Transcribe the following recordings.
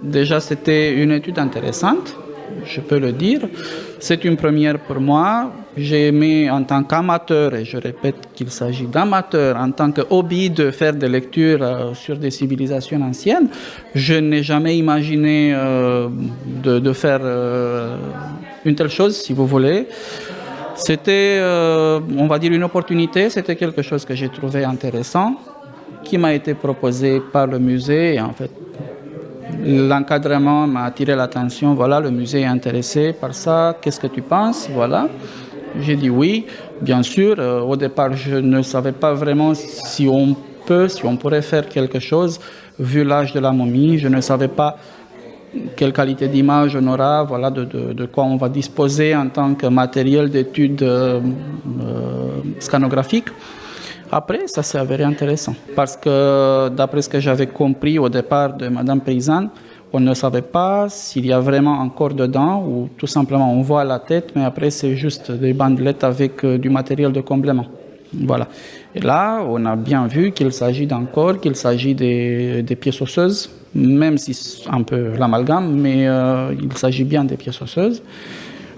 Déjà, c'était une étude intéressante, je peux le dire. C'est une première pour moi. J'ai aimé en tant qu'amateur, et je répète qu'il s'agit d'amateur, en tant que hobby de faire des lectures sur des civilisations anciennes. Je n'ai jamais imaginé de faire une telle chose, si vous voulez. C'était, on va dire, une opportunité, c'était quelque chose que j'ai trouvé intéressant, qui m'a été proposé par le musée. Et en fait, l'encadrement m'a attiré l'attention. Voilà, le musée est intéressé par ça. Qu'est-ce que tu penses? Voilà. J'ai dit oui, bien sûr. Au départ, je ne savais pas vraiment si on pourrait faire quelque chose, vu l'âge de la momie. Je ne savais pas quelle qualité d'image on aura, voilà, de quoi on va disposer en tant que matériel d'étude scanographique. Après, ça s'est avéré intéressant, parce que d'après ce que j'avais compris au départ de Madame Paysanne, on ne savait pas s'il y a vraiment un corps dedans ou tout simplement on voit la tête, mais après c'est juste des bandelettes avec du matériel de comblement. Voilà. Et là, on a bien vu qu'il s'agit d'un corps, qu'il s'agit des pièces osseuses, même si c'est un peu l'amalgame, mais il s'agit bien des pièces osseuses.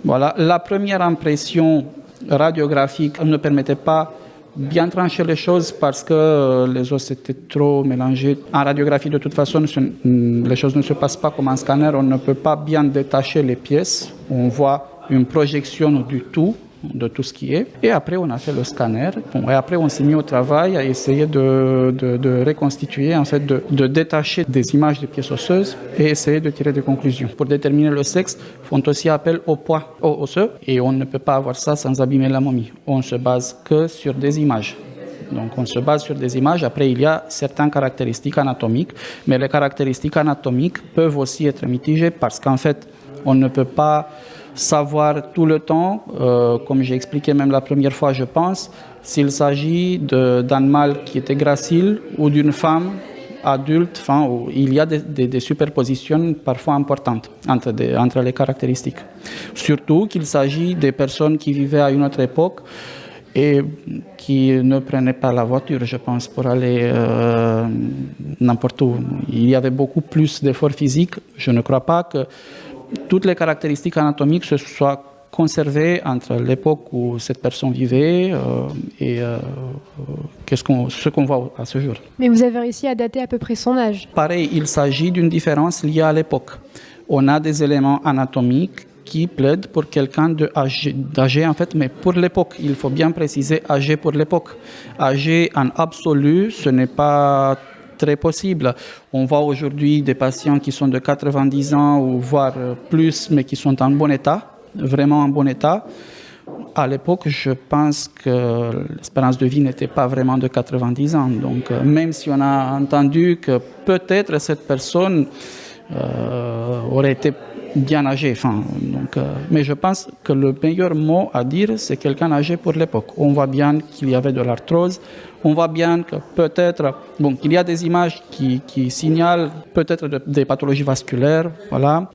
Voilà. La première impression radiographique ne permettait pas bien trancher les choses parce que les os étaient trop mélangés. En radiographie, de toute façon, les choses ne se passent pas comme en scanner. On ne peut pas bien détacher les pièces. On voit une projection du tout, de tout ce qui est. Et après, on a fait le scanner. Bon, et après, on s'est mis au travail à essayer de reconstituer, en fait, de détacher des images de pièces osseuses et essayer de tirer des conclusions. Pour déterminer le sexe, on fait aussi appel au poids osseux et on ne peut pas avoir ça sans abîmer la momie. On se base que sur des images. Donc, on se base sur des images. Après, il y a certaines caractéristiques anatomiques, mais les caractéristiques anatomiques peuvent aussi être mitigées parce qu'en fait, on ne peut pas savoir tout le temps, comme j'ai expliqué même la première fois, je pense, s'il s'agit d'un mâle qui était gracile ou d'une femme adulte, enfin, où il y a des superpositions parfois importantes entre les caractéristiques. Surtout qu'il s'agit des personnes qui vivaient à une autre époque et qui ne prenaient pas la voiture, je pense, pour aller n'importe où. Il y avait beaucoup plus d'efforts physiques. Je ne crois pas que toutes les caractéristiques anatomiques se soient conservées entre l'époque où cette personne vivait et ce qu'on voit à ce jour. Mais vous avez réussi à dater à peu près son âge. Pareil, il s'agit d'une différence liée à l'époque. On a des éléments anatomiques qui plaident pour quelqu'un d'âgé en fait, mais pour l'époque. Il faut bien préciser âgé pour l'époque. Âgé en absolu, ce n'est pas très possible. On voit aujourd'hui des patients qui sont de 90 ans ou voire plus, mais qui sont en bon état, vraiment en bon état. À l'époque, je pense que l'espérance de vie n'était pas vraiment de 90 ans. Donc, même si on a entendu que peut-être cette personne aurait été bien âgée. Mais je pense que le meilleur mot à dire, c'est quelqu'un âgé pour l'époque. On voit bien qu'il y avait de l'arthrose. On voit bien que peut-être, il y a des images qui signalent peut-être des pathologies vasculaires, voilà.